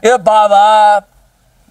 ए बाबा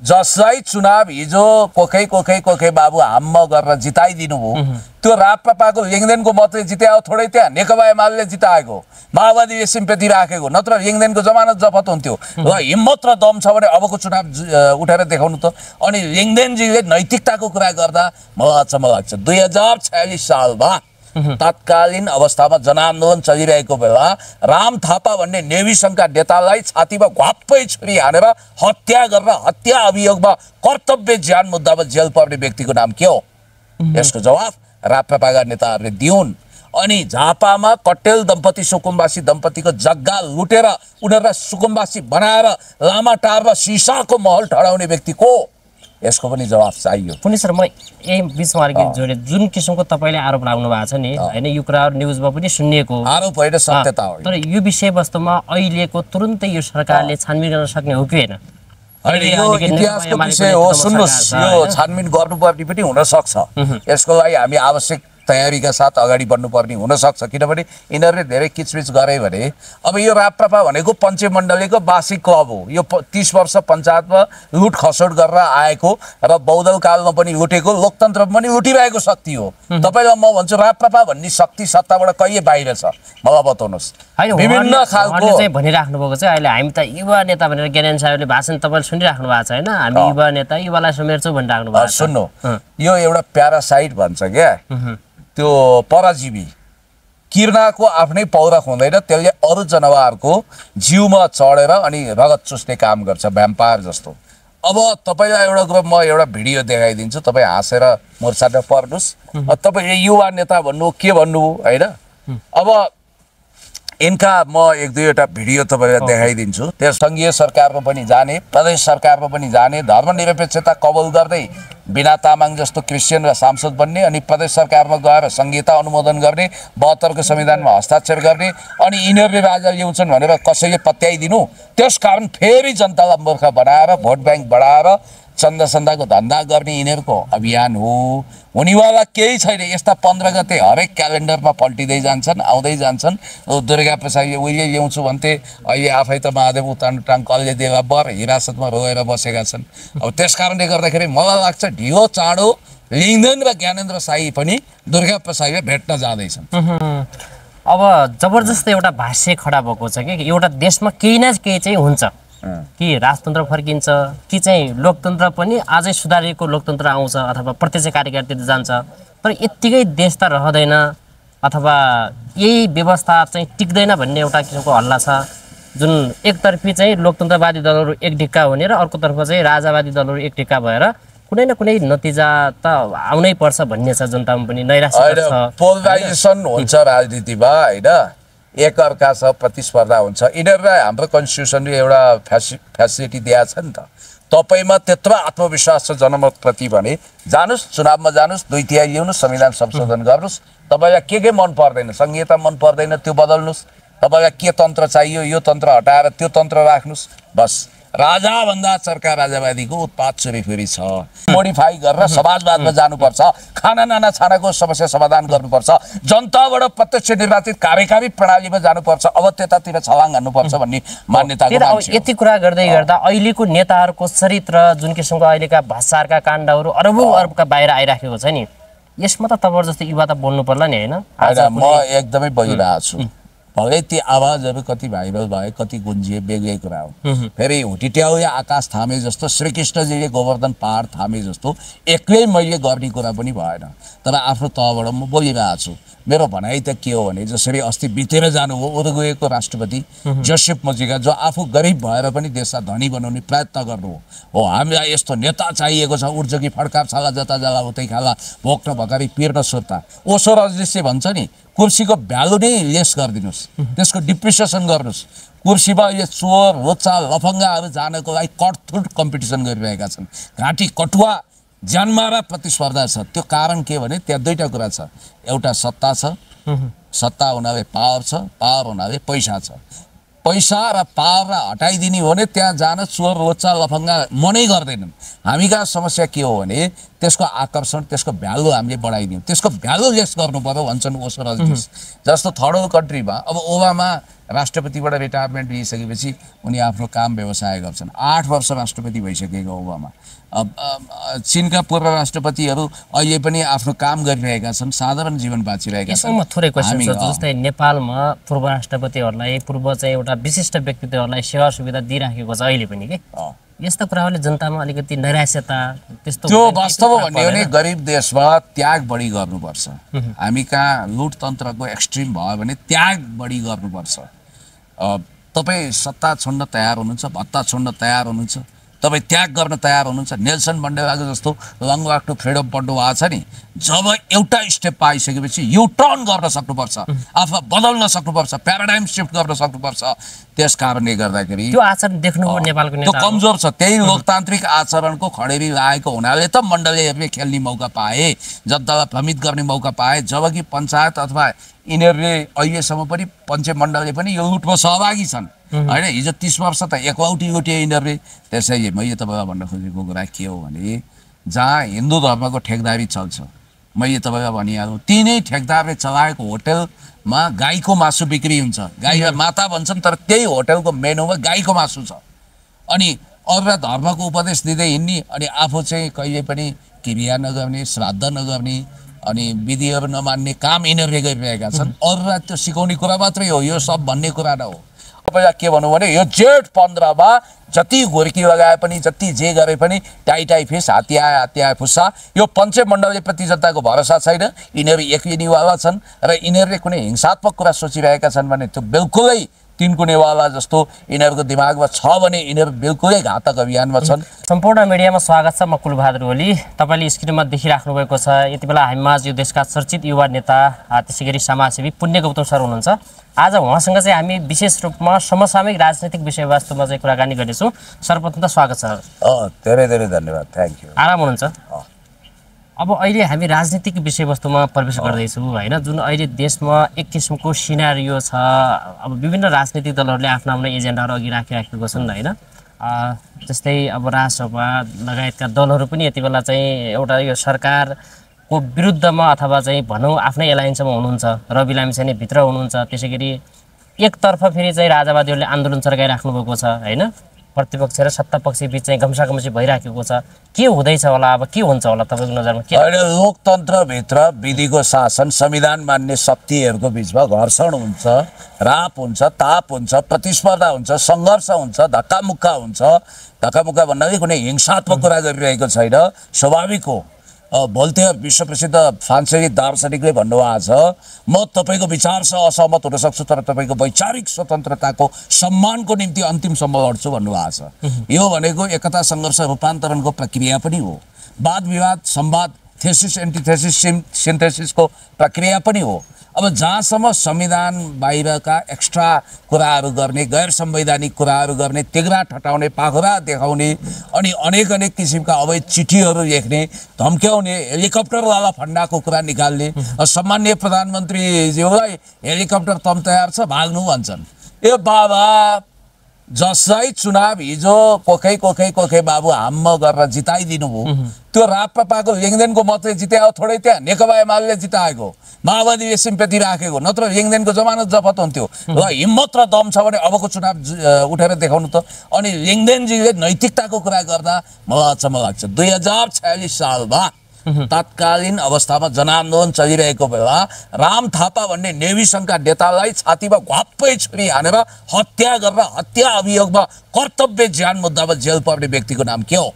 जसलाई चुनाव हिजो कोखै बाबु हाम्म गरेर जिताइदिनु भयो त्यो राप्रपाको लेङदेनको मतले जितायो थोरै त्यहाँ नेकपा एमाले जिताएको माओवादीले सिम्पेथी राखेको नत्र लेङदेनको जमानत जफत हुन्थ्यो र हिम्मत र दम छ भने अबको चुनाव उठेर देखाउनु त अनि लेङदेनजीले नैतिकताको कुरा गर्दा मलाई अचम्म लाग्छ 2046 सालमा तत्कालीन अवस्थामा जनआन्दोलन चलिरहेको बेला राम थापा भन्ने नेभी संघका नेतालाई छातीमा घ्वाप्पै छुरी हानेर हत्या गरेर हत्या अभियोगमा कर्तव्य ज्यान मुद्दामा जेल पर्ने व्यक्तिको नाम के हो यसको जवाफ राप्रपाका नेताहरूले दिउन् अनि झापामा कट्टेल दम्पति सुकुम्बासी दम्पतिको जग्गा लुटेर उनीहरूलाई सुकुम्बासी बनाएर लामाटार र सिसाको महल ठडाउने व्यक्ति को यसको पनि जवाफ चाहियो। पुनि सर म यही बीचमा अलिकति जोडे जुन किसिमको तपाईले आरोप लाग्नु भएको छ नि हैन यो कुराहरु न्यूजमा पनि सुनिएको आरोप होइन सत्यता हो तर यो विषयवस्तुमा अहिलेको तुरुन्तै यो सरकारले छानबिन गर्न सक्ने हो कि हैन अहिले यो इतिहासको विषय हो सुन्नुस् यो छानबिन गर्नुपर्ने पनि हुन सक्छ यसको लागि हामी आवश्यक तयारीका साथ अगाडि बढ्नुपर्ने हुन सक्छ किनभने यिनीहरूले धेरै किचबिच गरे भने अब यो राप्रपा भनेको पञ्चमण्डलीको वार्षिक क्लब हो यो 30 वर्ष पञ्चायतमा लुट खसोट गरेर आएको र बौद्धल कालमा पनि लुटेको लोकतन्त्रमा पनि लुटिरहेको शक्ति हो तपाईलाई म भन्छु राप्रपा भन्ने शक्ति सत्ताबाट कहिले बाहिर छ मलाई बताउनुस् विभिन्न खालको चाहिँ भनिराख्नु भएको छ अहिले हामी त युवा नेता भनेर ज्ञानेन साहबले भाषण तपाईले सुनिराख्नु भएको छ हैन हामी युवा नेता युवालाई समेट्छौं भनिराख्नु भएको छ सुन्नु यो एउटा प्यारासाइट भन्छ क्या त्यो परजीवी किर्नाको आफ्नै पौरख हुँदैन त्यसले अरु जनावरको जिउमा चढेर अनि रगत चुस्ने काम गर्छ भ्याम्पायर जस्तो। अब तपाईलाई एउटा कुरा म एउटा भिडियो देखाइदिन्छु तपाई हाँसेर मुर्छामा पर्नुस् तपाईले युवा नेता भन्नु के भन्नु हैन अब इनका म एक दुईवटा भिडियो तपाईलाई देखाइदिन्छु त्यस संघीय सरकारमा पनि जाने प्रदेश सरकारमा पनि जाने धर्मनिरपेक्षता कबुल गर्दै बिना तामाङ जस्तो क्रिस्चियन र सांसद बन्ने अनि प्रदेश सरकारमा गएर संहिता अनुमोदन गर्ने 72 को संविधानमा हस्ताक्षर गर्ने अनि यिनीहरूले राजा ल्याउँछन् भनेर कसैले पत्याइदिनु त्यसकारण फेरि जनतालाई मूर्ख बनाएर भोट ब्याङ्क बढाएर चन्दाको धन्दा गर्ने यिनीहरूको अभियान हो हुनेवाला केही छैन। यस्ता 15 गते हरेक क्यालेन्डरमा पल्टिँदै जान्छन् आउँदै जान्छन् दुर्गा प्रसादले उहिले ल्याउँछु भन्थे अहिले आफै त महादेव उतान कलले देवा बर हिरासतमा रोएर बसेका छन्। अब त्यसकारणले गर्दाखेरि मलाई लाग्छ ढिलो चाँडो लिङ्गदेन र ज्ञानेन्द्र साई पनि दुर्गा प्रसादले भेट्न जाँदैछन्। अब जबरजस्त एउटा भाष्य खडा भएको छ कि एउटा देशमा केही न केही चाहिँ हुन्छ कि राजतन्त्र फर्किन्छ कि चाहिँ लोकतन्त्र पनि आजै सुधारिएको लोकतन्त्र आउँछ अथवा प्रत्यक्ष कार्यकारितातिर जान्छ तर यतिकै देश त रहदैन अथवा यही व्यवस्था चाहिँ टिक्दैन भन्ने एउटा किसिमको हल्ला छ जुन एकतर्फी चाहिँ लोकतन्त्रवादी दलहरू एक ढिक्का हुने र अर्कोतर्फ चाहिँ राजावादी दलहरू एक ढिक्का भएर कुनै न कुनै नतिजा त आउनै पर्छ भन्ने छ जनतामा पनि नैराश्य छ पोलराइजेसन हुन्छ राजनीतिमा हैन एकअर्कासँग प्रतिस्पर्धा हुन्छ यिनीहरूलाई हाम्रो कन्स्टिट्युसनले एउटा फ्यासिलिटी दिएको छ नि त तपाईमा त्यत्रो आत्मविश्वास छ जनमतप्रति भने जानुस् चुनावमा जानुस् 2/3 ल्याउनुस् संविधान संशोधन गर्नुस् तपाईलाई के मन पर्दैन संहिता मन पर्दैन त्यो बदल्नुस् तपाईलाई के तन्त्र चाहियो यो तन्त्र हटाएर त्यो तन्त्र राख्नुस् बस राजा भन्दा चर्का राजावादीको उत्पात चुरीफुरी छ मोडिफाई गरेर समाजवादमा जानुपर्छ खाना नाना छानाको समस्या समाधान गर्नुपर्छ जनताबाट प्रत्यक्ष निर्वाचित कार्यकारी प्रणालीमा जानुपर्छ अब त्यतातिर छलाङ हान्नुपर्छ भन्ने मान्यताको मान्छे यति कुरा गर्दै गर्दा अहिलेको नेताहरूको चरित्र जुन किसिमको अहिलेका भ्रष्टाचारका काण्डहरू अरबौं अरबका बाहिर आइराखेको छ नि यसमा त तपाईहरु जस्तो युवा त बोल्नु पर्ला नि हैन आज म एकदमै बोलिरहेको छु भलै ती आवाजहरू कति भाइरल भए कति गुन्जिए बेग्लै कुरा हो फेरि हुटिट्याउया आकाश थामे जस्तो श्रीकृष्णजीले गोवर्धन पहाड थामे जस्तो एक्लै मैले गर्ने कुरा पनि भएन तर आफ्नो तहबाट म बोलिरहेको छु मेरो भनाइ त के हो भने जसरी अस्ति बितेर जानुभयो उरुग्वेको राष्ट्रपति जोसेफ मुजिका जो आफू गरिब भएर पनि देशलाई धनी बनाउने प्रयत्न गर्नु हो हामीलाई यस्तो नेता चाहिएको छ उड्छ कि फड्का छाला जता जाला उतै खाला भोक्न भकारी पिर्न सुर्ता ओसो रजनीशले भन्छ नि कुर्सीको भ्यालु नै लेस गरिदिनुस् त्यसको डिप्रिसिएसन गर्नुस् कुर्सीमा यो चोर रोचा लफङ्गाहरू जानको लागि कटथुट कम्पिटिसन गरिरहेका छन् घाँटी कटुवा ज्यानमारा प्रतिस्पर्धा छ त्यो कारण के भने त्यहाँ दुईटा कुरा छ एउटा सत्ता छ सत्ता हुनाले पावर छ पावर हुनाले पैसा छ पैसा र पावर हटाइदिने हो भने त्यहाँ जान चोर रोचा लफङ्गा मनै गर्दैनन् हामीका समस्या के हो भने त्यसको आकर्षण त्यसको भ्यालु हामीले बढाइदियौँ त्यसको भ्यालु लेस गर्नु पर्यो भन्छन् ओसो रजनीश जस्तो थर्ड वर्ल्ड कन्ट्रीमा अब ओबामा राष्ट्रपतिबाट रिटायरमेन्ट लिइसकेपछि उनी आफ्नो काम व्यवसाय गर्छन् 8 वर्ष राष्ट्रपति भइसकेको ओबामा चीनका पूर्व राष्ट्रपतिहरू अहिले पनि आफ्नो काम गरिरहेका छन् साधारण जीवन बाँचिरहेका छन् यसमा थोरै क्वेसन छ जस्तै नेपालमा पूर्व राष्ट्रपतिहरूलाई पूर्व चाहिँ एउटा विशिष्ट व्यक्तित्वहरूलाई सेवा सुविधा दिइराखेको छ अहिले पनि के यस्ता कुराहरूले जनतामा अलिकति नैराश्यता त्यस्तो त्यो वास्तवमा भन्ने हो भने गरिब देशमा त्याग बढी गर्नुपर्छ हामी कहाँ लुटतन्त्रको एक्सट्रिम भयो भने त्याग बढी गर्नुपर्छ तपाईँ सत्ता छोड्न तयार हुनुहुन्छ भत्ता छोड्न तयार हुनुहुन्छ तपाईँ त्याग गर्न तयार हुनुहुन्छ नेल्सन मण्डेलाको जस्तो लङ वाक टु फ्रिडम पढ्नु भएको छ नि जब एउटा स्टेप पाइसकेपछि यु टर्न गर्न सक्नुपर्छ आफूलाई बदल्न सक्नुपर्छ प्याराडाइम सिफ्ट गर्न सक्नुपर्छ त्यस कारणले गर्दाखेरि त्यो आचरण देख्नुभयो नेपालको त्यो नेता कमजोर छ त्यही लोकतान्त्रिक आचरणको खडेरी लागेको हुनाले त मण्डलीहरूले खेल्ने मौका पाए जनतालाई भ्रमित गर्ने मौका पाए जबकि पञ्चायत अथवा यिनीहरूले अहिलेसम्म पनि पञ्चमण्डलले पनि यो लुटमा सहभागी छन् होइन हिजो 30 वर्ष त एकलौटी लुटे यिनीहरूले त्यसैले मैले तपाईँलाई भन्न खोजेको कुरा के हो भने जहाँ हिन्दू धर्मको ठेकदारी चल्छ मैले तपाईँलाई भनिहालेँ तिनै ठेकदारले चलाएको होटलमा गाईको मासु बिक्री हुन्छ गाई माता भन्छन् तर त्यही होटलको मेनुमा गाईको मासु छ अनि अरूलाई धर्मको उपदेश दिँदै हिँड्ने अनि आफू चाहिँ कहिले पनि क्रिया नगर्ने श्राद्ध नगर्ने अनि विधिहरू नमान्ने काम यिनीहरूले गरिरहेका छन् अरूलाई त्यो सिकाउने कुरा मात्रै हो यो सब भन्ने कुरा न हो तपाईँलाई के भनौँ भने यो जेठ 15मा जति घोर्की लगाए पनि जति जे गरे पनि टाई फिस हात्ती आए फुस्सा यो पञ्चमण्डलप्रति जनताको भरोसा छैन यिनीहरू एकलिनीवाला छन् र यिनीहरूले कुनै हिंसात्मक कुरा सोचिरहेका छन् भने त्यो बिल्कुलै तिनकुनेवाला जस्तो यिनीहरूको दिमागमा छ भने यिनीहरू बिल्कुलै घातक अभियानमा छन् सम्पूर्ण मिडियामा स्वागत छ म कुलबहादुर ओली तपाईले स्क्रिनमा देखिराख्नु भएको छ यति बेला हामीमाझ यो देशका चर्चित युवा नेता त्यसैगरी समाजसेवी पुण्य गौतम सर हुनुहुन्छ आज उहाँसँग चाहिँ हामी विशेष रूपमा समसामयिक राजनीतिक विषयवस्तुमा चाहिँ कुराकानी गर्नेछौँ सर्वप्रथम त स्वागत छ धेरै धेरै धन्यवाद थ्याङ्क यू आराम हुनुहुन्छ अब अहिले हामी राजनीतिक विषयवस्तुमा प्रवेश गर्दैछौँ होइन जुन अहिले देशमा एक किसिमको सिनारियो छ अब विभिन्न राजनीतिक दलहरूले आफ्नो आफ्नो एजेन्डाहरू अघि राखिराखेको छन् होइन जस्तै अब राजसभा लगायतका दलहरू पनि यति बेला चाहिँ एउटा यो सरकारको विरुद्धमा अथवा चाहिँ भनौँ आफ्नै एलायन्समा हुनुहुन्छ रवि लामिछाने भित्र हुनुहुन्छ त्यसैगरी एकतर्फ फेरि चाहिँ राजावादीहरूले आन्दोलन चर्काइराख्नु भएको छ होइन प्रतिपक्ष र सत्तापक्ष बीच चाहिँ घम्साघम्सी भइराखेको छ के हुँदैछ होला अब के हुन्छ होला तपाईँको नजरमा के अहिले लोकतन्त्रभित्र विधिको शासन संविधान मान्ने शक्तिहरूको बिचमा घर्षण हुन्छ राप हुन्छ ताप हुन्छ प्रतिस्पर्धा हुन्छ सङ्घर्ष हुन्छ धक्कामुक्का हुन्छ धक्कामुक्का भन्नाले कुनै हिंसात्मक कुरा गरिरहेको छैन स्वाभाविक हो भोल्टेयर विश्वप्रसिद्ध फ्रान्सेली दार्शनिकले भन्नुभएको छ म तपाईँको विचारसँग असहमत हुन सक्छु तर तपाईँको वैचारिक स्वतन्त्रताको सम्मानको निम्ति अन्तिमसम्म लड्छु भन्नुभएको छ यो भनेको एकता सङ्घर्ष रूपान्तरणको प्रक्रिया पनि हो वाद विवाद संवाद थेसिस एन्टिथेसिस सिन्थेसिसको प्रक्रिया पनि हो अब जहाँसम्म संविधान बाहिरका एक्स्ट्रा कुराहरू गर्ने गैर संवैधानिक कुराहरू गर्ने तिघ्रा ठटाउने पाखुरा देखाउने अनि अनेक किसिमका अवैध चिठीहरू लेख्ने धम्क्याउने हेलिकप्टरवाला फन्डाको कुरा निकाल्ने सम्माननीय प्रधानमन्त्रीज्यूलाई हेलिकप्टर तम तयार छ भाग्नु भन्छन् ए बाबा जसलाई चुनाव हिजो कोखै बाबु हाम्म गरेर जिताइदिनु भयो त्यो राप्रपाको लेङदेनको मतले जितायो थोरै त्यहाँ नेकपा एमाले जिताएको माओवादीले सिम्पेथी राखेको नत्र लेङदेनको जमानत जफत हुन्थ्यो र हिम्मत र दम छ भने अबको चुनाव उठेर देखाउनु त अनि लेङदेनजीले नैतिकताको कुरा गर्दा मलाई अचम्म लाग्छ 2046 सालमा तत्कालीन अवस्थामा जनआन्दोलन चलिरहेको बेला राम थापा भन्ने नेभी सङ्घका नेतालाई छातीमा घ्वाप्पै छुरी हानेर हत्या गरेर हत्या अभियोगमा कर्तव्य ज्यान मुद्दामा जेल पर्ने व्यक्तिको नाम के हो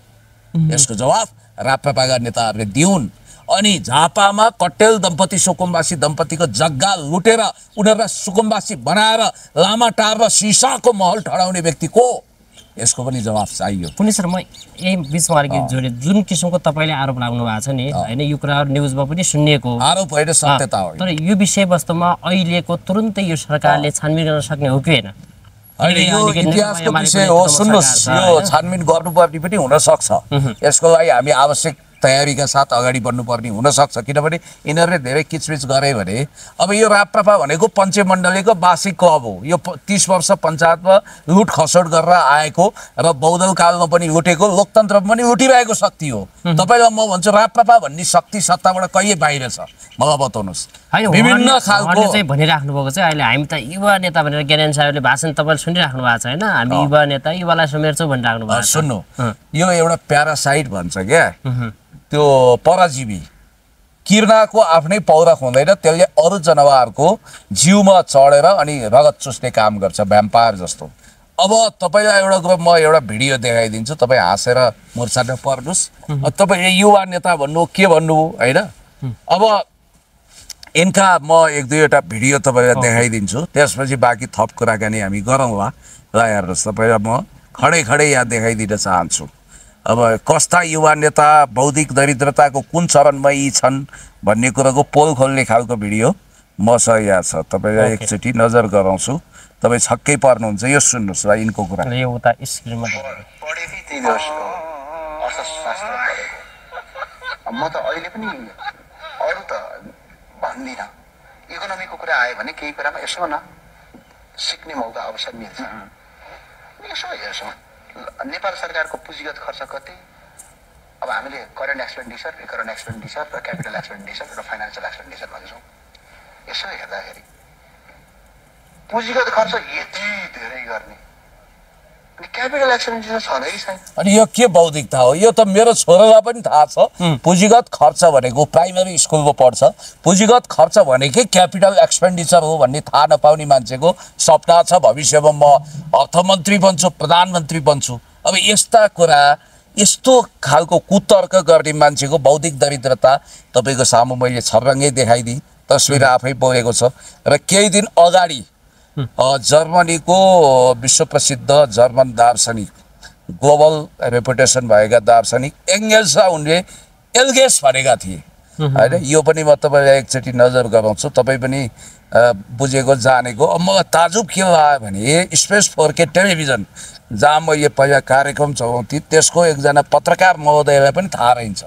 यसको जवाफ राप्रपाका नेताहरूले दिउन् अनि झापामा कट्टेल दम्पति सुकुम्बासी दम्पतिको जग्गा लुटेर उनीहरूलाई सुकुम्बासी बनाएर लामाटार र सिसाको महल ठडाउने व्यक्ति को यसको पनि जवाफ चाहियो पुनि सर म यही बिचमा अलिकति जोडे जुन किसिमको तपाईँले आरोप लाग्नु भएको छ नि होइन यो कुराहरू न्युजमा पनि सुनिएको आरोप होइन सत्यता हो तर यो विषयवस्तुमा अहिलेको तुरुन्तै यो सरकारले छानबिन गर्न सक्ने हो कि होइन अहिले यो इतिहासको विषय हो सुन्नुहोस् यो छानबिन गर्नुपर्ने पनि हुन सक्छ यसको लागि हामी आवश्यक तयारीका साथ अगाडि बढ्नुपर्ने हुनसक्छ, किनभने यिनीहरूले धेरै किचबिच गरे भने अब यो राप्रपा भनेको पञ्चमण्डलीको वार्षिक क्लब हो। यो 30 वर्ष पञ्चायतमा लुट खसोट गरेर आएको र बौद्धल कालमा पनि लुटेको, लोकतन्त्रमा पनि लुटिरहेको शक्ति हो। तपाईँलाई म भन्छु राप्रपा भन्ने शक्ति सत्ताबाट कहिले बाहिर छ मलाई बताउनुहोस्। विभिन्न खालको चाहिँ भनिराख्नु भएको चाहिँ अहिले हामी त युवा नेता भनेर ज्ञानेन्द्र साहबले भाषण तपाईँले सुनिराख्नु भएको छ होइन, हामी युवा नेता युवालाई समेट्छौँ भनिराख्नु भएको छ। सुन्नु, यो एउटा प्यारासाइट भन्छ क्या, त्यो परजीवी किर्नाको आफ्नै पौरख हुँदैन, त्यसले अरू जनावरको जिउमा चढेर अनि रगत चुस्ने काम गर्छ, भ्याम्पायर जस्तो। अब तपाईँलाई एउटा कुरो म एउटा भिडियो देखाइदिन्छु, तपाईँ हाँसेर मुर्छामा पर्नुहोस्। तपाईँ युवा नेता भन्नु के भन्नु होइन। अब यिनका म एक दुईवटा भिडियो तपाईँलाई देखाइदिन्छु, त्यसपछि बाँकी थप कुराकानी हामी गरौँला। ल हेर्नुहोस्, तपाईँलाई म खडै खडै यहाँ देखाइदिन चाहन्छु। अब कस्ता युवा नेता बौद्धिक दरिद्रताको कुन चरणमा यी छन् भन्ने कुराको पोल खोल्ने खालको भिडियो मसँग यहाँ छ, तपाईँलाई एकचोटि नजर गराउँछु, तपाईँ छक्कै पर्नुहुन्छ। यो सुन्नुहोस् ल यिनको कुरा। यो उता स्क्रिनमा म त अहिले पनि अरू त भन्दिनँ, इकोनोमीको कुरा आयो भने केही कुरामा यसो न सिक्ने मौका अवसर मिल्छ। यसो हेर्छौँ नेपाल सरकारको पुँजीगत खर्च कति, अब हामीले करेन्ट एक्सपेन्डिचर, रिकरेन्ट एक्सपेन्डिचर र क्यापिटल एक्सपेन्डिचर र फाइनेन्सियल एक्सपेन्डिचर भन्छौँ। यसो हेर्दाखेरि पुँजीगत खर्च यति धेरै गर्ने अनि क्यापिटल एक्सपेन्डिचर छँदै छैन। अनि यो के बौद्धिकता हो? यो त मेरो छोरालाई पनि थाहा छ। पुँजीगत खर्च भनेको प्राइमेरी स्कुलको पढ्छ, पुँजीगत खर्च भनेकै क्यापिटल एक्सपेन्डिचर हो भन्ने थाहा नपाउने मान्छेको सपना छ भविष्यमा म अर्थमन्त्री बन्छु, प्रधानमन्त्री बन्छु। अब यस्ता कुरा, यस्तो खालको कुतर्क गर्ने मान्छेको बौद्धिक दरिद्रता तपाईँको सामु मैले छर्रङ्गै देखाइदिएँ, तस्बिर आफै बोकेको छ। र केही दिन अगाडि जर्मनीको विश्वप्रसिद्ध जर्मन दार्शनिक, ग्लोबल रेपुटेसन भएका दार्शनिक एङ्गेल्स उनले एल्गेस भनेका थिए होइन। यो पनि म तपाईँलाई एकचोटि नजर गराउँछु, तपाईँ पनि बुझेको जानेको। अब म ताजुब के लाग्यो भने स्पेस 4K टेलिभिजन जहाँ मैले पहिला कार्यक्रम चलाउँथेँ त्यसको एकजना पत्रकार महोदयलाई पनि थाहा रहन्छ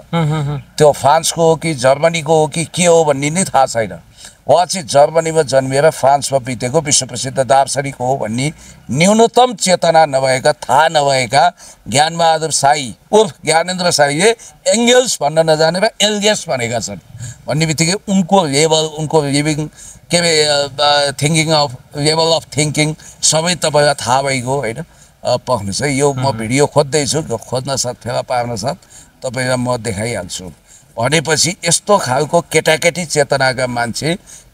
त्यो फ्रान्सको हो कि जर्मनीको हो कि के हो भन्ने नै थाहा छैन। उहाँ चाहिँ जर्मनीमा जन्मिएर फ्रान्समा बितेको विश्वप्रसिद्ध दार्शनिक हो भन्ने न्यूनतम चेतना नभएका, थाहा नभएका ज्ञानबहादुर शाही उर्फ ज्ञानेन्द्र शाहीले एङ्गेल्स भन्न नजानेर एल्गेस भनेका छन्। भन्ने बित्तिकै उनको लेभल, उनको लिभिङ के अरे thinking of level of thinking सबै तपाईँलाई थाहा भएको होइन। पक्नुहोस् है, यो म भिडियो खोज्दैछु, खोज्न साथ फेला पार्न साथ तपाईँलाई म देखाइहाल्छु। भनेपछि यस्तो खालको केटाकेटी चेतनाका मान्छे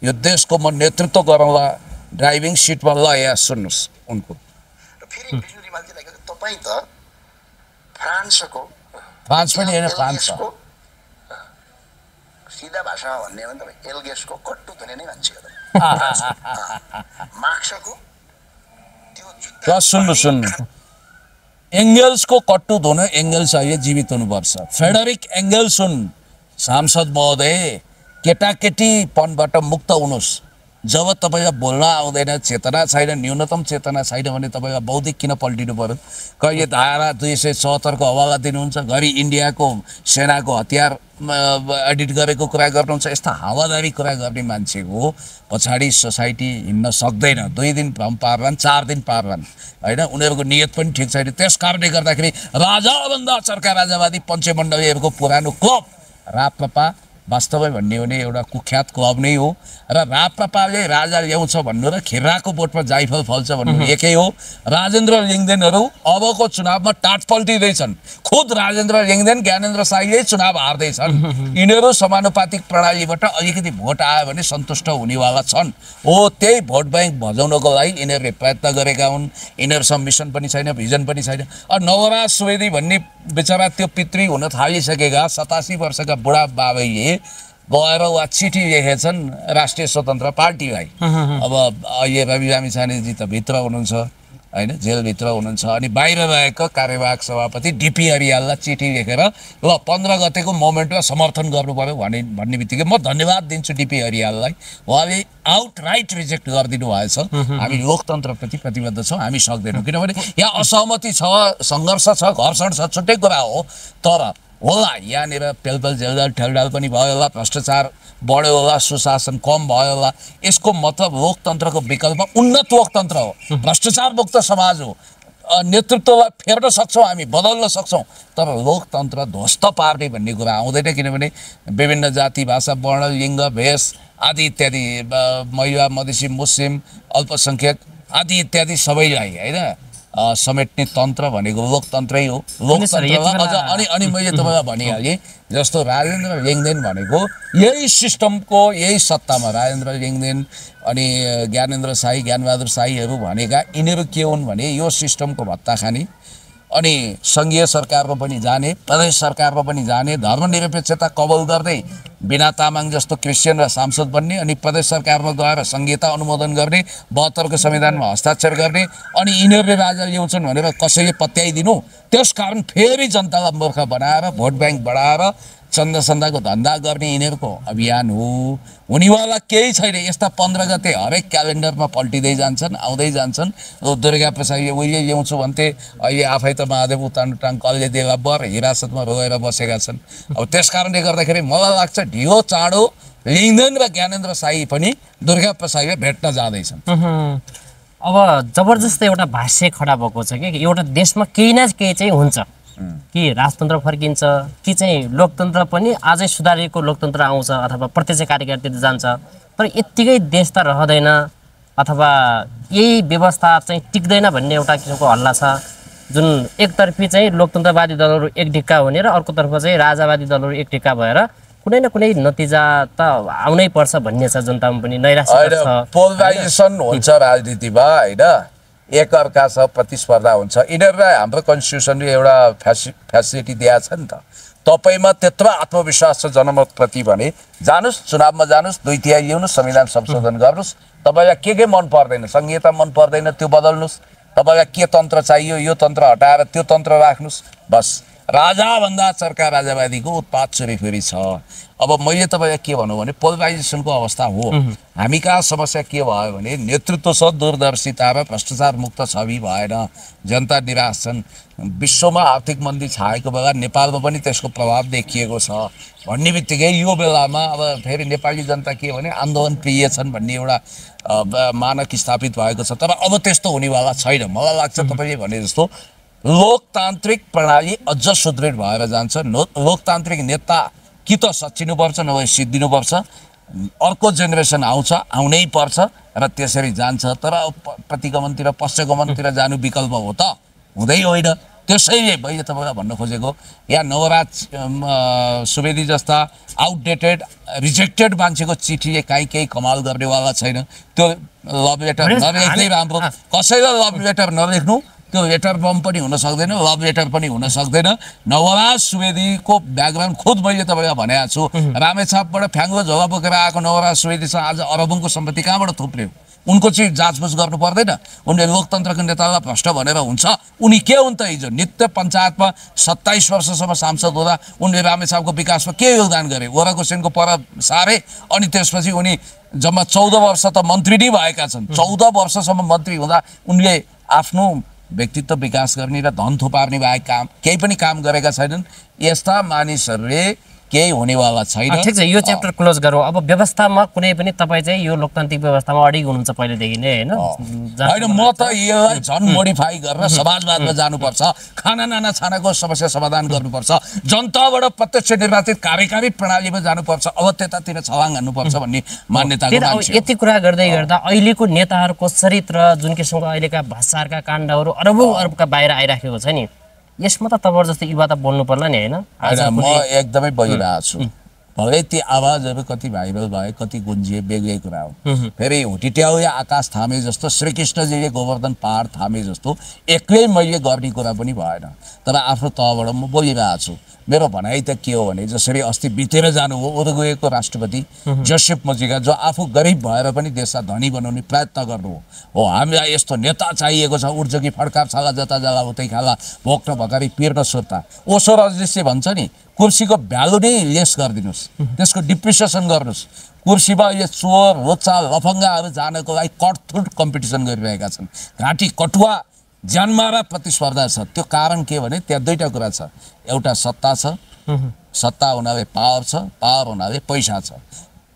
यो देशको म नेतृत्व गरौँला ड्राइभिङ सिटमा। ल यहाँ सुन्नुहोस् उनको। फेरि बिजुली मान्छेलाई तपाईँ त फ्रान्सको, फ्रान्स पनि होइन, फ्रान्स सिधा भाषामा भन्ने हो भने तपाईँ एल्गेसको कट्टु धुने नै मान्छे हो। मार्क्सको त्यो सुन्नु एङ्गेल्सको कट्टु धुन एङ्गेल्स अहिले जीवित हुनुपर्छ। फ्रेडरिक एङ्गेल्स हुन् सांसद महोदय। केटाकेटीपनबाट मुक्त हुनुहोस्। जब तपाईँलाई बोल्न आउँदैन, चेतना छैन, न्यूनतम चेतना छैन भने तपाईँलाई बौद्धिक किन पल्टिनु पर्यो? कहिले धारा 274 को हवाला दिनुहुन्छ, घरि इन्डियाको सेनाको हतियार एडिट गरेको कुरा गर्नुहुन्छ। यस्ता हावादारी कुरा गर्ने मान्छेको पछाडि सोसाइटी हिँड्न सक्दैन। 2 दिन पार्लान्, 4 दिन पार्लान् होइन। उनीहरूको नियत पनि ठिक छैन। त्यस कारणले गर्दाखेरि राजाभन्दा चर्का राजावादी पञ्चमण्डलीहरूको पुरानो क्लब राप्रपा वास्तवै भन्ने हो भने एउटा कुख्यात क्लब नै हो। र राप्रपाले राजा ल्याउँछ भन्नु र खिर्राको बोटमा जाइफल फल्छ भन्नु एकै हो। राजेन्द्र लिङ्गदेनहरू अबको चुनावमा टाट पल्टिँदैछन्। खुद राजेन्द्र लिङ्गदेन, ज्ञानेन्द्र शाहीले चुनाव हार्दैछन्। यिनीहरू समानुपातिक प्रणालीबाट अलिकति भोट आयो भने सन्तुष्ट हुनेवाला छन्। हो, त्यही भोट ब्याङ्क भजाउनको लागि यिनीहरूले प्रयत्न गरेका हुन्। यिनीहरूसँग मिसन पनि छैन, भिजन पनि छैन। नवराज सुवेदी भन्ने बेचारा त्यो पितृ हुन थालिसकेका 87 वर्षका बुढा बाबैले गएर वा चिठी लेखेछन् राष्ट्रिय स्वतन्त्र पार्टीलाई। अब अहिले रवि लामिछानेजी त भित्र हुनुहुन्छ होइन, जेलभित्र हुनुहुन्छ। अनि बाहिर रहेको कार्यवाहक सभापति डिपी अरियाललाई चिठी लेखेर ल 15 गतेको मोमेन्टमा समर्थन गर्नु पर्यो भन्ने बित्तिकै म धन्यवाद दिन्छु डिपी अरियाललाई। उहाँले आउटराइट रिजेक्ट गरिदिनु भएछ। हामी लोकतन्त्रप्रति प्रतिबद्ध छौँ, हामी सक्दैनौँ। किनभने यहाँ असहमति छ, सङ्घर्ष छ, घर्षण छ, छुट्टै कुरा हो। तर होला यहाँनिर पेलपेल झेलझाल ठेलढाल पनि भयो होला, भ्रष्टाचार बढ्यो होला, सुशासन कम भयो होला। यसको मतलब लोकतन्त्रको विकल्प उन्नत लोकतन्त्र हो, भ्रष्टाचार मुक्त समाज हो। नेतृत्वलाई फेर्न सक्छौँ, हामी बदल्न सक्छौँ, तर लोकतन्त्र ध्वस्त पार्ने भन्ने कुरा आउँदैन। किनभने विभिन्न जाति भाषा वर्ण लिङ्ग भेष आदि इत्यादि, महिला मधेसी मुस्लिम अल्पसङ्ख्यक आदि इत्यादि सबैलाई होइन समेट्ने तन्त्र भनेको लोकतन्त्रै हो। लोकतन्त्र अनि मैले तपाईँलाई भनिहालेँ, जस्तो राजेन्द्र लिङ्गदेन भनेको यही सिस्टमको यही सत्तामा राजेन्द्र लिङ्गदेन अनि ज्ञानेन्द्र साई ज्ञानबहादुर साईहरू भनेका यिनीहरू के हुन् भने यो सिस्टमको भत्ता खाने अनि सङ्घीय सरकारमा पनि जाने, प्रदेश सरकारमा पनि जाने, धर्मनिरपेक्षता कबल गर्दै बिना तामाङ जस्तो क्रिस्चियन र सांसद बन्ने, अनि प्रदेश सरकारमा गएर संहिता अनुमोदन गर्ने, 72 को संविधानमा हस्ताक्षर गर्ने, अनि यिनीहरूले राजा ल्याउँछन् भनेर कसैले पत्याइदिनु। त्यसकारण फेरि जनतालाई मूर्ख बनाएर भोट ब्याङ्क बढाएर चन्दाको धन्दा गर्ने यिनीहरूको अभियान हो। हुनेवाला केही छैन। यस्ता 15 गते हरेक क्यालेन्डरमा पल्टिँदै जान्छन्, आउँदै जान्छन्। दुर्गा प्रसादले उहिले ल्याउँछु भन्थे, अहिले आफै त महादेव उतान कलले देला बर हिरासतमा रोएर बसेका छन्। अब त्यस कारणले गर्दाखेरि मलाई लाग्छ ढिलो चाँडो लिङ्गदेन र ज्ञानेन्द्र साई पनि दुर्गा प्रसादले भेट्न जाँदैछन्। अब जबरजस्त एउटा भाष्य खडा भएको छ कि एउटा देशमा केही न केही चाहिँ हुन्छ, कि राजतन्त्र फर्किन्छ, कि चाहिँ लोकतन्त्र पनि अझै सुधारिएको लोकतन्त्र आउँछ अथवा प्रत्यक्ष कार्यकालतिर जान्छ। तर यत्तिकै देश त रहँदैन अथवा यही व्यवस्था चाहिँ टिक्दैन भन्ने एउटा किसिमको हल्ला छ, जुन एकतर्फी चाहिँ लोकतन्त्रवादी दलहरू एक ढिक्का हुने र अर्कोतर्फ चाहिँ राजावादी दलहरू एक ढिक्का भएर कुनै न कुनै नतिजा त आउनै पर्छ भन्ने छ। जनतामा पनि नैराश्य छ, पोलराइजेसन हुन्छ राजनीतिमा होइन, एकअर्कासँग प्रतिस्पर्धा हुन्छ। यिनीहरूलाई हाम्रो कन्स्टिट्युसनले एउटा फेसिलिटी दिएको छ नि त। तपाईँमा त्यत्रो आत्मविश्वास छ जनमतप्रति भने जानुहोस्, चुनावमा जानुहोस्, 2/3 ल्याउनुहोस्, संविधान संशोधन गर्नुहोस्। तपाईँलाई के मन पर्दैन, संहिता मन पर्दैन, त्यो बदल्नुहोस्। तपाईँलाई के तन्त्र चाहियो, यो तन्त्र हटाएर त्यो तन्त्र राख्नुहोस्। बस राजाभन्दा चर्का राजावादीको उत्पात चोरीफेरी छ। अब मैले तपाईँलाई के भनौँ भने पोलराइजेसनको अवस्था हो। हामी कहाँ समस्या के भयो भने नेतृत्व छ, दूरदर्शिता र भ्रष्टाचार मुक्त छवि भएन, जनता निराश छन्। विश्वमा आर्थिक मन्दी छाएको बेला नेपालमा पनि त्यसको प्रभाव देखिएको छ भन्ने बित्तिकै यो बेलामा अब फेरि नेपाली जनता के भने आन्दोलन प्रिय छन् भन्ने एउटा मानक स्थापित भएको छ। तर अब त्यस्तो हुनेवाला छैन। मलाई लाग्छ तपाईँले भने जस्तो लोकतान्त्रिक प्रणाली अझ सुदृढ भएर जान्छ। लोकतान्त्रिक नेता कि त सच्चिनुपर्छ नभए सिद्धिनुपर्छ। अर्को जेनेरेसन आउँछ, आउनै पर्छ र त्यसरी जान्छ। तर प्रतिगमनतिर पश्चगमनतिर जानु विकल्प हो त? हुँदै होइन। त्यसैले मैले तपाईँलाई भन्न खोजेको यहाँ नवराज सुवेदी जस्ता आउटडेटेड रिजेक्टेड मान्छेको चिठीले केही कमाल गर्नेवाला छैन। त्यो लभ लेटर नलेख्दै राम्रो। कसैलाई लभ लेटर नलेख्नु, त्यो लेटर बम पनि हुन सक्दैन, लभ लेटर पनि हुन सक्दैन। नवराज सुवेदीको ब्याकग्राउन्ड खुद मैले तपाईँलाई भनेको छु। रामेछापबाट फ्याङ्गो झोला बोकेर आएको नवराज सुवेदीसँग आज अरबौँको सम्पत्ति कहाँबाट थुप्रियो? उनको चाहिँ जाँचबुझ गर्नु पर्दैन? उनले लोकतन्त्रको नेतालाई भ्रष्ट भनेर हुन्छ? उनी के हुन् त? हिजो नित्य पञ्चायतमा 27 वर्षसम्म सांसद हुँदा उनले रामेछापको विकासमा के योगदान गरे? वरकोसेनको पर सारे अनि त्यसपछि उनी जम्मा 14 वर्ष त मन्त्री नै भएका छन्। 14 वर्षसम्म मन्त्री हुँदा उनले आफ्नो व्यक्तित्व विकास गर्ने र धन थुपार्ने बाहेक केही पनि काम गरेका छैनन्। यस्ता मानिसहरूले केही हुनेवाला छैन। ठिक छ, यो च्याप्टर क्लोज गरौँ। अब व्यवस्थामा कुनै पनि तपाईँ चाहिँ यो लोकतान्त्रिक व्यवस्थामा अडिग हुनुहुन्छ पहिलेदेखि नै होइन? होइन, म त यसलाई झन् मोडिफाई गरेर समाजवादमा जानुपर्छ, खाना नाना छानाको समस्या समाधान गर्नुपर्छ, जनताबाट प्रत्यक्ष निर्वाचित कार्यकारी प्रणालीमा जानुपर्छ, अब त्यतातिर छलाङ हान्नुपर्छ भन्ने मान्यताको मान्छे। यति कुरा गर्दै गर्दा अहिलेको नेताहरूको चरित्र जुन किसिमको अहिलेका भ्रष्टाचारका काण्डहरू अरबौँ अरबका बाहिर आइराखेको छ नि, यसमा त जस्तो युवा त बोल्नु पर्ला नि होइन? म एकदमै बोलिरहेको छु। भलै ती आवाजहरू कति भाइरल भए, कति गुन्जिए, बेग्लै कुरा हो। फेरि हुटिट्याउ या आकाश थामे जस्तो, श्रीकृष्णजीले गोवर्धन पहाड थामे जस्तो एक्लै मैले गर्ने कुरा पनि भएन। तर आफ्नो तहबाट म बोलिरहेको छु। मेरो भनाइ त के हो भने जसरी अस्ति बितेर जानुभयो उरुग्वेको राष्ट्रपति जोसेफ मुजिका, जो आफू गरिब भएर पनि देशलाई धनी बनाउने प्रयत्न गर्नु हो। हामीलाई यस्तो नेता चाहिएको छ, उड्छ कि फड्कार छाला, जता जाला उतै खाला, भोक्न भकारी पिर्न सुर्ता। ओसो रजनीशले भन्छ नि, कुर्सीको भ्यालु नै लेस गरिदिनुहोस्, त्यसको डिप्रिसिएसन गर्नुहोस्। कुर्सीमा यो चोर, रोचा, लफङ्गाहरू जानको लागि कठोर कम्पिटिसन गरिरहेका छन्। घाँटी कटुवा ज्यानमा र प्रतिस्पर्धा छ। त्यो कारण के भने त्यहाँ दुईटा कुरा छ, एउटा सत्ता छ, सत्ता हुनाले पावर छ, पावर हुनाले पैसा छ।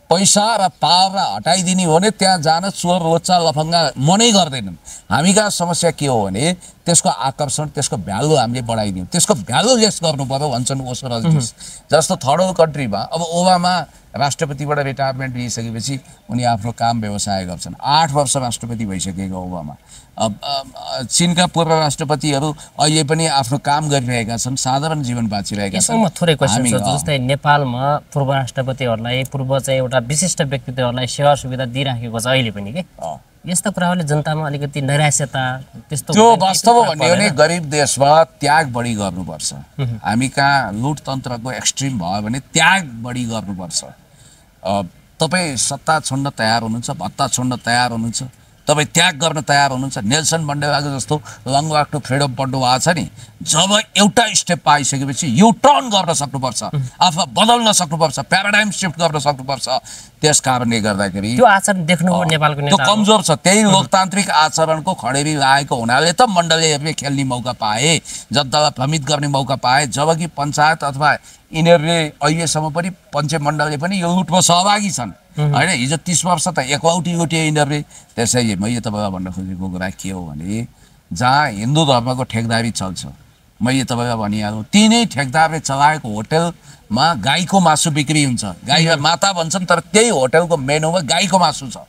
पैसा र पावरलाई हटाइदिने हो भने त्यहाँ जान चोर लोच्चा लफङ्गा मनै गर्दैनन्। हामी कहाँ समस्या के हो भने त्यसको आकर्षण, त्यसको भ्यालु हामीले बढाइदियौँ, त्यसको भ्यालु लेस गर्नु पर्यो भन्छन् ओसो रल्टिस। जस्तो थर्ड वर्ल्ड कन्ट्रीमा अब ओबामा राष्ट्रपतिबाट रिटायरमेन्ट लिइसकेपछि उनी आफ्नो काम व्यवसाय गर्छन्। 8 वर्ष राष्ट्रपति भइसकेको ओबामा। चीनका पूर्व राष्ट्रपतिहरू अहिले पनि आफ्नो काम गरिरहेका छन्, साधारण जीवन बाँचिरहेका छन्। यसमा थोरै क्वेसन छ, जस्तै नेपालमा पूर्व राष्ट्रपतिहरूलाई, पूर्व चाहिँ एउटा विशिष्ट व्यक्तित्वहरूलाई सेवा सुविधा दिइराखेको छ अहिले पनि के यस्ता कुराहरूले जनतामा अलिकति नैराश्यता त्यस्तो त्यो वास्तव हो भन्ने हो भने गरिब देशमा त्याग बढी गर्नुपर्छ। हामी कहाँ लुटतन्त्रको एक्सट्रिम भयो भने त्याग बढी गर्नुपर्छ। तपाईँ सत्ता छोड्न तयार हुनुहुन्छ, भत्ता छोड्न तयार हुनुहुन्छ, तपाईँ त्याग गर्न तयार हुनुहुन्छ। नेल्सन मण्डेलाको जस्तो लङ वाक टु फ्रिडम पढ्नु भएको छ नि, जब एउटा स्टेप पाइसकेपछि यु टर्न गर्न सक्नुपर्छ, आफूलाई बदल्न सक्नुपर्छ, प्याराडाइम सिफ्ट गर्न सक्नुपर्छ। त्यस कारणले गर्दाखेरि त्यो आचरण देख्नुभयो नेपालको त्यो नेता कमजोर छ। त्यही लोकतान्त्रिक आचरणको खडेरी लागेको हुनाले त मण्डलीहरूले खेल्ने मौका पाए, जनतालाई भ्रमित गर्ने मौका पाए। जबकि पञ्चायत अथवा यिनीहरूले अहिलेसम्म पनि पञ्चमण्डलले पनि यो लुटमा सहभागी छन् होइन। हिजो 30 वर्ष त एकलौटी लुटे यिनीहरूले। त्यसैले मैले तपाईँलाई भन्न खोजेको कुरा के हो भने जहाँ हिन्दू धर्मको ठेकदारी चल्छ, मैले तपाईँलाई भनिहालेँ, तिनै ठेकदारले चलाएको होटलमा गाईको मासु बिक्री हुन्छ। गाईलाई माता भन्छन् तर त्यही होटलको मेनुमा गाईको मासु छ।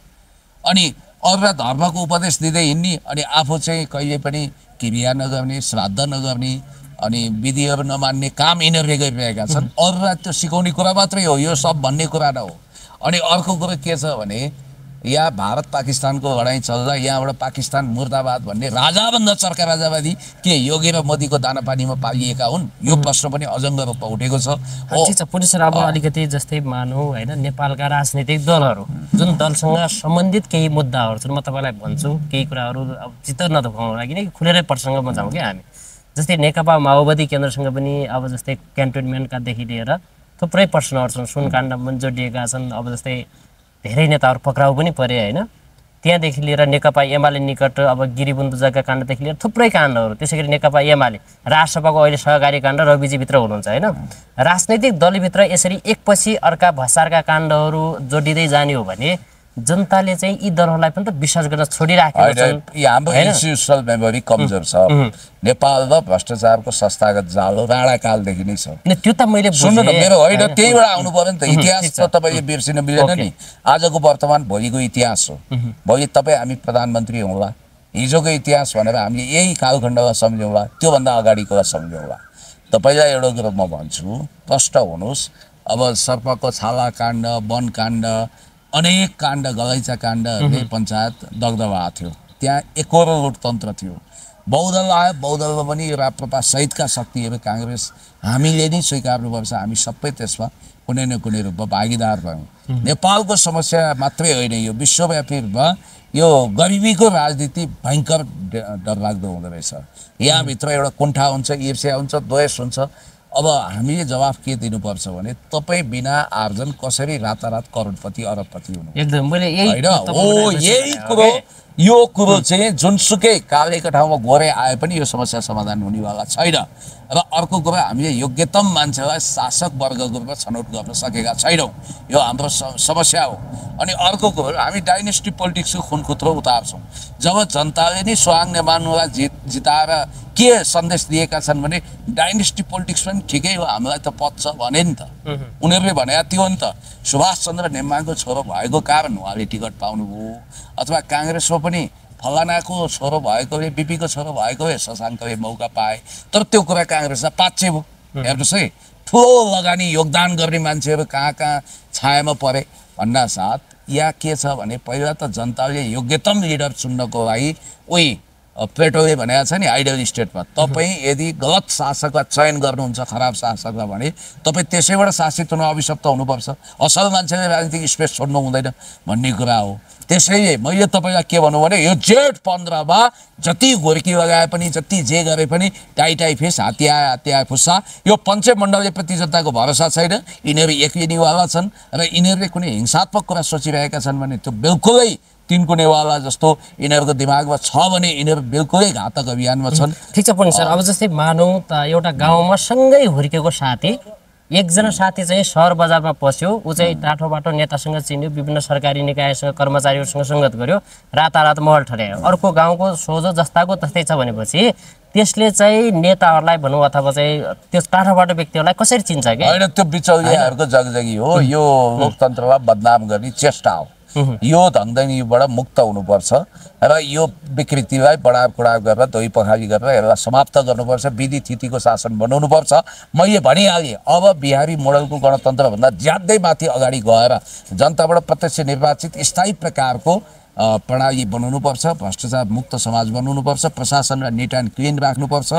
अनि अरूलाई धर्मको उपदेश दिँदै हिँड्ने, अनि आफू चाहिँ कहिले पनि क्रिया नगर्ने, श्राद्ध नगर्ने, अनि विधिहरू नमान्ने काम यिनीहरूले गरिरहेका छन्। अरूलाई त्यो सिकाउने कुरा मात्रै हो, यो सब भन्ने कुरा न हो। अनि अर्को कुरो के छ भने यहाँ भारत पाकिस्तानको लडाइँ चल्दा यहाँबाट पाकिस्तान मुर्दाबाद भन्ने राजाभन्दा चर्का राजावादी के योगी र मोदीको दानापानीमा पालिएका हुन्? यो प्रश्न पनि अजङ्ग रूपमा उठेको छ। पुलिस अब अलिकति जस्तै मानौँ होइन, नेपालका राजनीतिक दलहरू जुन दलसँग सम्बन्धित केही मुद्दाहरू छन्, म तपाईँलाई भन्छु केही कुराहरू अब चित्त नदुखाउनु लागि नै खुलेरै प्रसङ्गमा जाउँ क्या हामी। जस्तै नेकपा माओवादी केन्द्रसँग पनि अब जस्तै क्यान्टोनमेन्टकादेखि लिएर थुप्रै प्रश्नहरू छन्, सुनकाण्डमा पनि जोडिएका छन्। अब जस्तै धेरै नेताहरू पक्राउ पनि परे होइन, त्यहाँदेखि लिएर नेकपा एमाले निकट अब गिरिबन्धुजाका काण्डदेखि लिएर थुप्रै काण्डहरू। त्यसै गरी नेकपा एमाले राष्ट्रसभाको अहिले सहकारी काण्ड रविजीभित्र हुनुहुन्छ होइन। राजनैतिक दलभित्र यसरी एकपछि अर्का भ्रष्टाचारका काण्डहरू जोडिँदै जाने हो भने जनताले चाहिँ यी दलहरूलाई पनि त विश्वास गर्न छोडिराखेको छन्। हाम्रो इन्स्टिट्युसनल मेमोरी कमजोर छ। नेपाल र भ्रष्टाचारको संस्थागत जालो राणाकालदेखि नै छ। त्यो त मैले सुन्नु न, मेरो होइन त्यहीबाट आउनु पर्यो नि त। इतिहास त तपाईँले बिर्सिन मिलेन नि। आजको वर्तमान भोलिको इतिहास हो। भोलि तपाईँ हामी प्रधानमन्त्री हौँला, हिजोको इतिहास भनेर हामीले यही कालखण्डलाई सम्झौँला, त्योभन्दा अगाडिकोलाई सम्झौँला। तपाईँलाई एउटा कुरो म भन्छु, प्रष्ट हुनुहोस्। अब सर्पको छाला काण्ड, वन काण्ड, अनेक काण्ड, गलैँचा काण्डहरूले पञ्चायत दग्ध भएको थियो। त्यहाँ एकोरो लुटतन्त्र थियो। बहुदल आयो, बहुदलमा पनि राप्रपा सहितका शक्तिहरू काङ्ग्रेस हामीले नै स्वीकार्नुपर्छ। हामी सबै त्यसमा कुनै न कुनै रूपमा भागीदार भयौँ। नेपालको समस्या मात्रै होइन, यो विश्वव्यापी रूपमा यो गरिबीको राजनीति भयङ्कर डरलाग्दो हुँदो रहेछ। यहाँभित्र एउटा कुण्ठा हुन्छ, ईर्ष्या हुन्छ, द्वेष हुन्छ। अब हामीले जवाफ के दिनुपर्छ भने तपाईँ बिना आर्जन कसरी रातारात करोडपति अरबपति हुनु? एकदम मैले होइन हो, यही कुरो, यो कुरो चाहिँ जुनसुकै कालेको ठाउँमा गोरे आए पनि यो समस्या समाधान हुनेवाला छैन। र अर्को कुरा, हामीले योग्यतम मान्छेलाई शासक वर्गको रूपमा छनौट गर्न सकेका छैनौँ। यो हाम्रो समस्या हो। अनि अर्को कुरो, हामी डाइनेस्टी पोलिटिक्सको खुनखुत्रो उतार्छौँ। जब जनताले नै स्वाङ नेमानुलाई जिताएर के सन्देश दिएका छन् भने डाइनेस्टी पोलिटिक्स पनि ठिकै हो, हामीलाई त पच्छ भने नि त। उनीहरूले भने त्यो नि त, सुभाष चन्द्र नेमाङको छोरो भएको कारण उहाँले टिकट पाउनुभयो, अथवा काङ्ग्रेसमा पनि फलानाको छोरो भएकोले, बिपीको छोरो भएकोले शशाङ्कले मौका पाए। तर त्यो कुरा काङ्ग्रेसलाई पाच्चे भयो। हेर्नुहोस् है, ठुलो लगानी योगदान गर्ने मान्छेहरू कहाँ कहाँ छायामा परे भन्दा साथ यहाँ के छ भने पहिला त जनताले योग्यतम लिडर चुन्नको लागि उही प्लेटोले भनेको छ नि आइडियल स्टेटमा, तपाईँ यदि गलत शासकलाई चयन गर्नुहुन्छ, खराब शासकलाई भने तपाईँ त्यसैबाट शासित हुन अभिशप्त हुनुपर्छ। असल मान्छेले राजनीतिक स्पेस छोड्नु हुँदैन भन्ने कुरा हो। त्यसैले मैले तपाईँलाई के भनौँ भने यो जेठ 15मा जति घोर्की लगाए पनि, जति जे गरे पनि टाइ टाइ फेस, हात्ती आए हात्ती आए फुस्सा, यो पञ्चमण्डलप्रति जनताको भरोसा छैन। यिनीहरू एक्लिनेवाला छन् र यिनीहरूले कुनै हिंसात्मक कुरा सोचिरहेका छन् भने त्यो बिल्कुलै तिनको नेवाला जस्तो यिनीहरूको दिमागमा छ भने यिनीहरू बिल्कुलै घातक अभियानमा छन्। ठिक छ पनि सर, अब जस्तै मानौँ त एउटा गाउँमा सँगै हुर्केको साथी, एकजना साथी चाहिँ सहर बजारमा पस्यो, ऊ चाहिँ टाठो बाटो नेतासँग चिन्यो, विभिन्न सरकारी निकायसँग कर्मचारीहरूसँग सङ्गत गर्यो, रातारात महल ठड्यायो, अर्को गाउँको सोझो जस्ताको तस्तै छ भनेपछि त्यसले चाहिँ नेताहरूलाई भनौँ अथवा चाहिँ त्यस टाठो बाटो व्यक्तिहरूलाई कसरी चिन्छ कि? होइन, त्यो बिचौलियाहरूको जगजगी हो, यो लोकतन्त्रलाई बदनाम गर्ने चेष्टा हो। यो धनधनीबाट मुक्त हुनुपर्छ र यो विकृतिलाई बडाबकुडाब गरेर दोही पखाली गरेर यसलाई समाप्त गर्नुपर्छ, विधि थितिको शासन बनाउनुपर्छ। मैले भनिहालेँ, अब बिहारी मोडलको गणतन्त्रभन्दा ज्यादै माथि अगाडि गएर जनताबाट प्रत्यक्ष निर्वाचित स्थायी प्रकारको प्रणाली बनाउनुपर्छ, भ्रष्टाचार मुक्त समाज बनाउनुपर्छ, प्रशासनलाई निट एन्ड क्लिन राख्नुपर्छ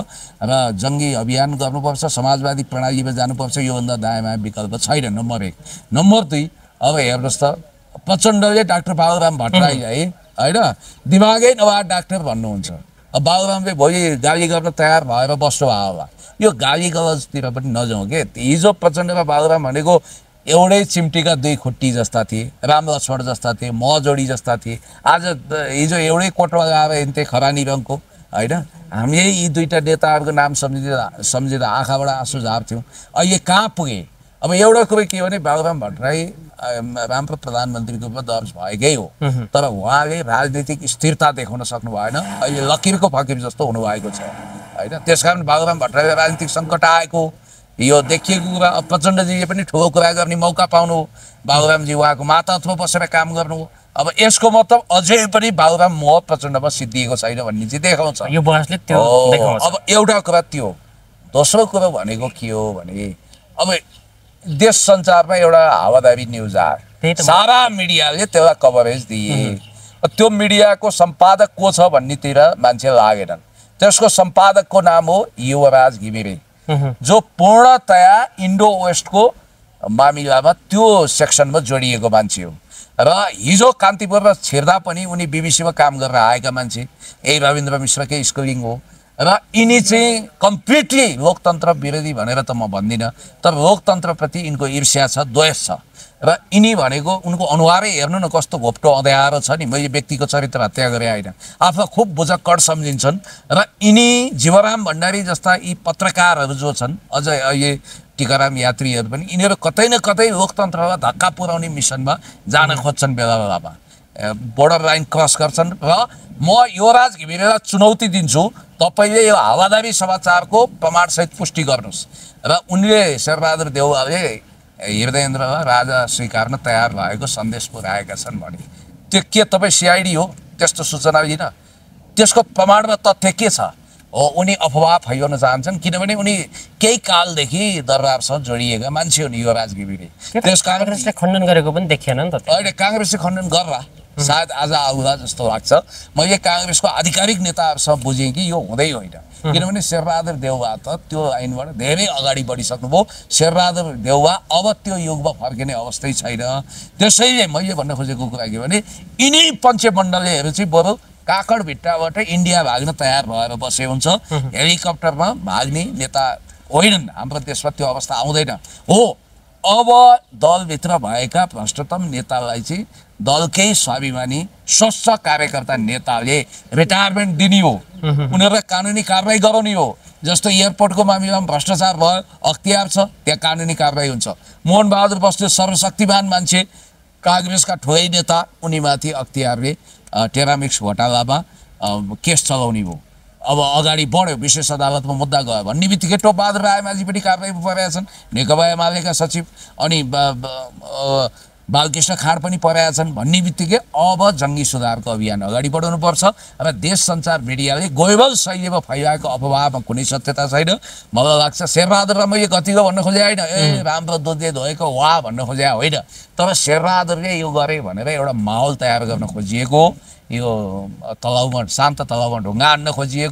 र जङ्गी अभियान गर्नुपर्छ, समाजवादी प्रणालीमा जानुपर्छ। योभन्दा दायाँ बायाँ विकल्प छैन। नम्बर 1। नम्बर 2, अब हेर्नुहोस् त, प्रचण्डले डाक्टर बाबुराम भट्टराईलाई होइन दिमागै नभए डाक्टर भन्नुहुन्छ। अब बाबुरामले भोलि गाली गर्न तयार भएर बस्नु भयो होला। यो गाली गलजतिर पनि नजाउँ के। हिजो प्रचण्ड र बाबुराम भनेको एउटै चिम्टीका दुई खुट्टी जस्ता थिए, राम लक्ष्मण जस्ता थिए, जोडी जस्ता थिए। आज हिजो एउटै कोटमा गएर हिँड्थे खरानी रङको होइन। हामीले यी दुईटा नेताहरूको नाम सम्झेर आँखाबाट आँसु झार्थ्यौँ। अहिले कहाँ पुगे? अब एउटा कुरो के हो भने बाबुराम भट्टराई राम्रो प्रधानमन्त्रीको रूपमा दर्ज भएकै हो, तर उहाँले राजनीतिक स्थिरता देखाउन सक्नु भएन। अहिले लकिरको फकिर जस्तो हुनुभएको छ होइन। त्यसकारण बाबुराम भट्टराईलाई राजनीतिक सङ्कट आएको यो देखिएको कुरा। प्रचण्डजीले पनि ठुलो कुरा गर्ने मौका पाउनु, बाबुरामजी उहाँको मातहतमा बसेर काम गर्नु। अब यसको मतलब अझै पनि बाबुराम मोह प्रचण्डमा सिद्धिएको छैन भन्ने चाहिँ देखाउँछ यो बहसले त्यो देखाउँछ। अब एउटा कुरा त्यो। दोस्रो कुरो भनेको के हो भने अब देश सञ्चारमा एउटा हावादारी न्युज आयो, सारा मिडियाले त्यसलाई कभरेज दिए। त्यो मिडियाको सम्पादक को छ भन्नेतिर मान्छे लागेनन्। त्यसको सम्पादकको नाम हो युवराज घिमिरे, जो पूर्णतया इन्डो वेस्टको मामिलामा त्यो सेक्सनमा जोडिएको मान्छे हो। र हिजो कान्तिपुरमा छिर्दा पनि उनी बिबिसीमा काम गरेर आएका मान्छे, यही रविन्द्र मिश्रकै स्कुलिङ हो। र यिनी चाहिँ कम्प्लिटली लोकतन्त्र विरोधी भनेर त म भन्दिनँ, तर लोकतन्त्रप्रति यिनको ईर्ष्या छ, द्वेष छ। र यिनी भनेको उनको अनुहारै हेर्नु न कस्तो घोप्टो अँध्यारो छ नि। मैले व्यक्तिको चरित्र हत्या गरे होइन, आफूलाई खुब बुझक्कड सम्झिन्छन्। र यिनी जीवराम भण्डारी जस्ता यी पत्रकारहरू जो छन्, अझ अहिले टिकाराम यात्रीहरू पनि, यिनीहरू कतै न कतै लोकतन्त्रलाई धक्का पुर्याउने मिसनमा जान खोज्छन् बेला बेलामा, बोर्डर लाइन क्रस गर्छन्। र म युवराज घिमिरेलाई चुनौती दिन्छु, तपाईँले यो हावादारी समाचारको प्रमाणसहित पुष्टि गर्नुहोस्। र उनले शेरबहादुर देउवाले हृदयेन्द्रलाई राजा स्वीकार्न तयार भएको सन्देश पुर्याएका छन् भने त्यो के तपाईँ सिआइडी हो त्यस्तो सूचना लिन? त्यसको प्रमाणमा तथ्य के छ? हो उनी अफवाह फैलाउन चाहन्छन्, किनभने उनी केही कालदेखि दरबारसँग जोडिएका मान्छे हुन् युवराज घिमिरे। त्यसकारण काङ्ग्रेसले खण्डन गरेको पनि देखिएन नि त। अहिले काङ्ग्रेसले खण्डन गर्ला, सायद आज आउला जस्तो लाग्छ। मैले काङ्ग्रेसको आधिकारिक नेताहरूसँग बुझेँ कि यो हुँदै होइन, किनभने शेरबहादुर देउवा त त्यो लाइनबाट धेरै अगाडि बढिसक्नुभयो। शेरबहादुर देउवा अब त्यो युगमा फर्किने अवस्थै छैन। त्यसैले मैले भन्न खोजेको कुरा के भने यिनै पञ्चमण्डलीहरू चाहिँ बरु काकड भिट्टाबाट इन्डिया भाग्न तयार भएर बसे हुन्छ। हेलिकप्टरमा भाग्ने नेता होइनन्। हाम्रो देशमा त्यो अवस्था आउँदैन। हो, अब दलभित्र भएका भ्रष्टतम नेतालाई चाहिँ दलकै स्वाभिमानी स्वच्छ कार्यकर्ता नेताले रिटायरमेन्ट दिने हो, उनीहरूलाई कानुनी कारबाही गराउने हो। जस्तो एयरपोर्टको मामिलामा भ्रष्टाचार भयो, अख्तियार छ, त्यहाँ कानुनी कारबाही हुन्छ। मोहन बहादुर बस्नेत सर्वशक्तिमान मान्छे, काङ्ग्रेसका ठुलै नेता, उनीमाथि अख्तियारले टेरामिक्स घोटालामा केस चलाउने भयो। अब अगाडि बढ्यो, विशेष अदालतमा मुद्दा गयो भन्ने बित्तिकै टोपबहादुर रायमाझी पनि कारबाही परेका छन्, नेकपा एमालेका सचिव, अनि बालकृष्ण खाँड पनि परेका छन् भन्ने बित्तिकै अब जङ्गी सुधारको अभियान अगाडि बढाउनुपर्छ। र देश सञ्चार मिडियाले गोइबल शैलीमा फैलाएको अफवाहमा कुनै सत्यता छैन। मलाई लाग्छ शेरबहादुरलाई मैले कतिको भन्न खोजे होइन, राम्रो दुधले धोएको वा भन्न खोजे होइन, तर शेरबहादुरले यो गरे भनेर एउटा माहौल तयार गर्न खोजिएको, यो तलाउमा शान्त तलाउमा ढुङ्गा हान्न खोजिएको।